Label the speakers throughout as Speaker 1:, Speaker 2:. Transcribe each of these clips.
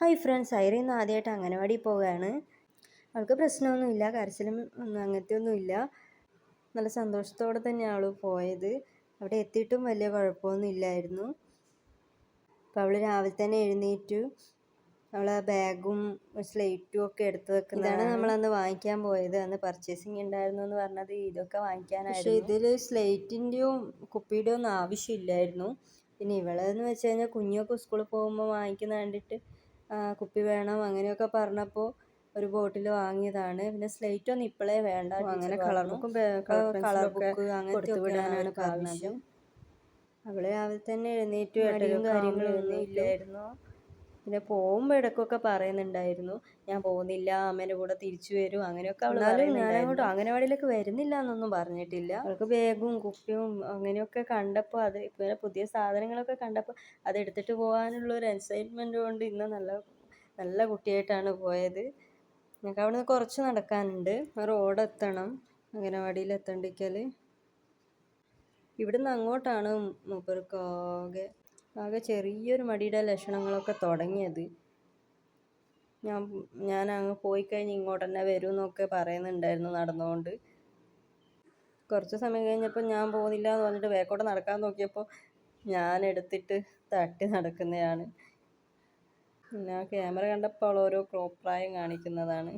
Speaker 1: Hi friends, ഐറി ഇന്ന് ആദ്യമായിട്ട് അംഗനവാടി പോവുകയാണ്. അവൾക്ക് പ്രശ്നമൊന്നുമില്ല, കരച്ചിലും അങ്ങനത്തെ ഒന്നുമില്ല. നല്ല സന്തോഷത്തോടെ തന്നെയാണ് അവൾ പോയത്. അവിടെ എത്തിയിട്ടും വലിയ കുഴപ്പമൊന്നും ഇല്ലായിരുന്നു. അപ്പോൾ അവൾ രാവിലെ തന്നെ എഴുന്നേറ്റു. അവളെ ബാഗും സ്ലേറ്റും ഒക്കെ എടുത്തു വെക്കുന്നതാണ്. ഇതാണ് നമ്മളന്ന് വാങ്ങിക്കാൻ പോയത്. അന്ന് പർച്ചേസിങ് ഉണ്ടായിരുന്നു എന്ന് പറഞ്ഞത് ഇതൊക്കെ വാങ്ങിക്കാനായിരുന്നു. പക്ഷേ ഇതിൽ സ്ലേറ്റിൻ്റെയും കുപ്പിയുടെയും ഒന്നും ആവശ്യമില്ലായിരുന്നു. പിന്നെ ഇവളെന്ന് വെച്ച് കഴിഞ്ഞാൽ കുഞ്ഞൊക്കെ സ്കൂളിൽ പോകുമ്പോൾ വാങ്ങിക്കുന്ന കണ്ടിട്ട് കുപ്പി വേണം അങ്ങനെയൊക്കെ പറഞ്ഞപ്പോൾ ഒരു ബോട്ടിൽ വാങ്ങിയതാണ്. പിന്നെ സ്ലേറ്റ് ഒന്നും ഇപ്പോഴേ വേണ്ട, അങ്ങനെ കളർ ബുക്കും കളർ ബുക്ക് അങ്ങനത്തെ വിടാനാണ് പറഞ്ഞത്. അവള് രാവിലെ തന്നെ എഴുന്നേറ്റു. മടിയും കാര്യങ്ങളൊന്നും ഇല്ലായിരുന്നു. പിന്നെ പോകുമ്പോൾ ഇടയ്ക്കൊക്കെ പറയുന്നുണ്ടായിരുന്നു, ഞാൻ പോകുന്നില്ല, അമ്മേൻ്റെ കൂടെ തിരിച്ചു വരും അങ്ങനെയൊക്കെ. അവളാലും ഞാനങ്ങോട്ട് അംഗനവാടിയിലേക്ക് വരുന്നില്ല എന്നൊന്നും പറഞ്ഞിട്ടില്ല. അവൾക്ക് ബാഗും കുപ്പിയും അങ്ങനെയൊക്കെ കണ്ടപ്പോൾ അത് പിന്നെ പുതിയ സാധനങ്ങളൊക്കെ കണ്ടപ്പോൾ അത് എടുത്തിട്ട് പോകാനുള്ള ഒരു എക്സൈറ്റ്മെൻറ്റ് കൊണ്ട് ഇന്ന് നല്ല കുട്ടിയായിട്ടാണ് പോയത്. ഞങ്ങൾക്ക് അവിടെ നിന്ന് കുറച്ച് നടക്കാനുണ്ട്, റോഡ് എത്തണം അംഗനവാടിയിൽ എത്തണ്ടിക്കൽ. ഇവിടുന്ന് അങ്ങോട്ടാണ് മൂപ്പർക്ക് ആകെ ചെറിയൊരു മടിയുടെ ലക്ഷണങ്ങളൊക്കെ തുടങ്ങിയത്. ഞാൻ അങ്ങ് പോയി കഴിഞ്ഞ് ഇങ്ങോട്ട് തന്നെ വരും എന്നൊക്കെ പറയുന്നുണ്ടായിരുന്നു നടന്നുകൊണ്ട്. കുറച്ച് സമയം കഴിഞ്ഞപ്പോൾ ഞാൻ പോകുന്നില്ല എന്ന് പറഞ്ഞിട്ട് വേക്കോട്ട് നടക്കാൻ നോക്കിയപ്പോൾ ഞാൻ എടുത്തിട്ട് തട്ടി നടക്കുന്നതാണ്. പിന്നെ ക്യാമറ കണ്ടപ്പോൾ അവൾ ഓരോ പ്രായം കാണിക്കുന്നതാണ്.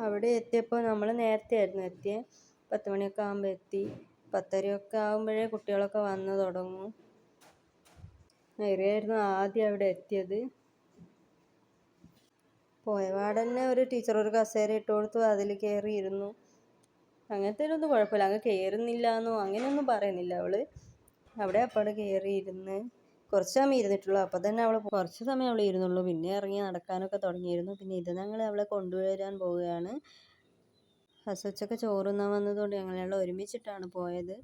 Speaker 1: അവിടെ എത്തിയപ്പോൾ നമ്മൾ നേരത്തെ ആയിരുന്നു എത്തിയത്. 10 മണിയൊക്കെ ആകുമ്പോൾ എത്തി. 10:30 ആകുമ്പോഴേ കുട്ടികളൊക്കെ വന്നു തുടങ്ങും. ഐറിയായിരുന്നു ആദ്യം അവിടെ എത്തിയത്. പോയപാടന്നെ ഒരു ടീച്ചർ ഒരു കസേര ഇട്ട് കൊടുത്തു, അതിൽ കയറിയിരുന്നു. അങ്ങനത്തെ ഒന്നും കുഴപ്പമില്ല, അങ്ങ് കയറുന്നില്ല എന്നോ അങ്ങനെയൊന്നും പറയുന്നില്ല അവള്. അവിടെ അപ്പാടെ കയറിയിരുന്ന് കുറച്ച് സമയം ഇരുന്നിട്ടുള്ളൂ. അപ്പോൾ തന്നെ കുറച്ച് സമയം അവൾ ഇരുന്നുള്ളൂ. പിന്നെ ഇറങ്ങി നടക്കാനൊക്കെ തുടങ്ങിയിരുന്നു. പിന്നെ ഇത് ഞങ്ങൾ അവളെ കൊണ്ടുവരാൻ പോവുകയാണ്. ഉച്ചയ്ക്ക് ചോറുണ്ണാൻ വന്നതുകൊണ്ട് ഞങ്ങളെല്ലാം ഒരുമിച്ചിട്ടാണ് പോയത്.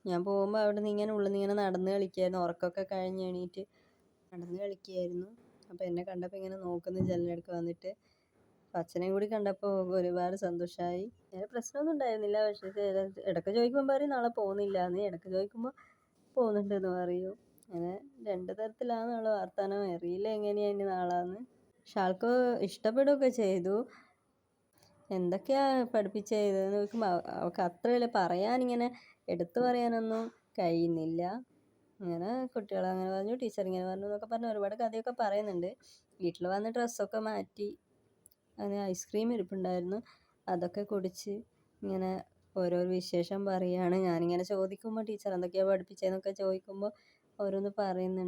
Speaker 1: ഞാൻ പോകുമ്പോൾ അവിടെ നിന്ന് ഇങ്ങനെ ഉള്ളിൽ നിന്ന് ഇങ്ങനെ നടന്ന് കളിക്കുകയായിരുന്നു. ഉറക്കമൊക്കെ കഴിഞ്ഞ് എണീറ്റ് നടന്ന് കളിക്കുകയായിരുന്നു. അപ്പോൾ എന്നെ കണ്ടപ്പോൾ ഇങ്ങനെ നോക്കുന്നു ജനലിനടുക്ക് വന്നിട്ട്. അച്ഛനെയും കൂടി കണ്ടപ്പോൾ ഒരുപാട് സന്തോഷമായി. വേറെ പ്രശ്നമൊന്നും ഉണ്ടായിരുന്നില്ല. പക്ഷേ ഇടയ്ക്ക് ചോദിക്കുമ്പോൾ പറയും നാളെ പോകുന്നില്ല എന്ന്, ഇടയ്ക്ക് ചോദിക്കുമ്പോൾ പോകുന്നുണ്ടെന്ന് പറയും. അങ്ങനെ 2 തരത്തിലാണ് അവൾ വർത്തമാനം. അറിയില്ല എങ്ങനെയാണ് നാളാന്ന്. പക്ഷെ ആൾക്ക് ഇഷ്ടപ്പെടുകയൊക്കെ ചെയ്തു. എന്തൊക്കെയാണ് പഠിപ്പിച്ചതെന്ന് ചോദിക്കുമ്പോൾ അവൾക്ക് അത്രയല്ലേ പറയാനിങ്ങനെ എടുത്തു പറയാനൊന്നും കഴിയുന്നില്ല. അങ്ങനെ കുട്ടികൾ അങ്ങനെ പറഞ്ഞു, ടീച്ചർ ഇങ്ങനെ പറഞ്ഞു എന്നൊക്കെ പറഞ്ഞ് ഒരുപാട് കഥയൊക്കെ പറയുന്നുണ്ട്. വീട്ടിൽ വന്ന് ഡ്രസ്സൊക്കെ മാറ്റി അങ്ങനെ ഐസ്ക്രീം ഇരിപ്പുണ്ടായിരുന്നു, അതൊക്കെ കുടിച്ച് ഇങ്ങനെ ഓരോരോ വിശേഷം പറയുകയാണ്. ഞാനിങ്ങനെ ചോദിക്കുമ്പോൾ ടീച്ചർ എന്തൊക്കെയാണ് പഠിപ്പിച്ചതെന്നൊക്കെ ചോദിക്കുമ്പോൾ ഓരോന്ന് പറയുന്നുണ്ട്.